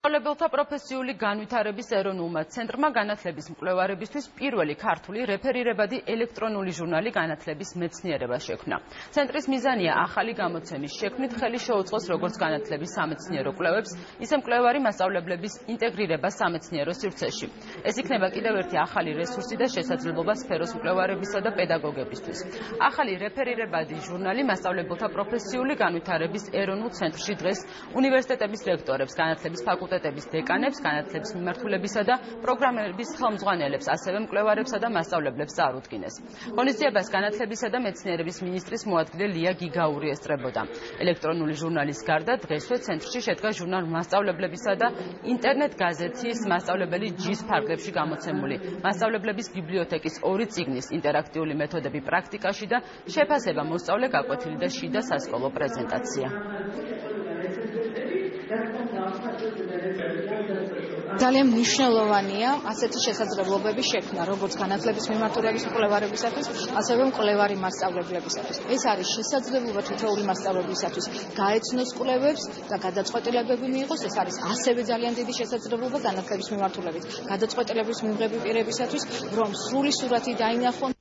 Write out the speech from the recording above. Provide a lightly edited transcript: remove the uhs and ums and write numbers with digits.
მასწავლებელთა პროფესიული განვითარების ეროვნულმა ცენტრმა განათლების მკვლევარებისთვის პირველი ქართული რეფერირებადი ელექტრონული ჟურნალი განათლების მეცნიერება შექმნა. ცენტრის მიზანია ახალი გამოცემის შექმნით ხელი შეუწყოს როგორც განათლების სამეცნიერო კვლევებს, ისე მკვლევარი მასწავლებლების ინტეგრირება სამეცნიერო სივრცეში. ეს იქნება კიდევ ერთი ახალი რესურსი და შესაძლებლობა სფეროს მკვლევარებისა და პედაგოგებისთვის. ახალი რეფერირებადი ჟურნალი მასწავლებელთა პროფესიული განვითარების ეროვნულ ცენტრში დღეს უნივერსიტეტების რექტორებს, განათლების ფაკულტეტების დეკანებს, განათლების მიმართულებისა და პროგრამების ხელმძღვანელებს, ასევე მკვლევარებსა და მასწავლებლებს წარუდგინეს. ღონისძიებას განათლებისა და მეცნიერების მინისტრის მოადგილე ლია გიგაური ესწრებოდა. ელექტრონული ჟურნალის გარდა დღესვე ცენტრში შედგა ჟურნალ მასწავლებლებისა და ინტერნეტ გაზეთის მასწავლებელი ჯის ფარგლებში გამოცემული მასწავლებლების ბიბლიოთეკის 2 წიგნის ინტერაქტიული მეთოდები პრაქტიკაში და შეფასება მოსწავლე გაკვეთილი და შიდა სასკოლო პრეზენტაცია. ძალიან მნიშვნელოვანია ასეთი შესაძლებლობების შექმნა, როგორც განათლების მიმართულების მკვლევარებისათვის, ასევე მკვლევარი მასწავლებლებისათვის. ეს არის შესაძლებლობა თითოეული მასწავლებლისათვის გაეცნოს კვლევებს და გადაწყვეტილებები მიიღოს. ეს არის ასევე ძალიან დიდი შესაძლებლობა განათლების მიმართულებით გადაწყვეტილების მიღების პირებისათვის, რომ სრული სურათი დაინახონ.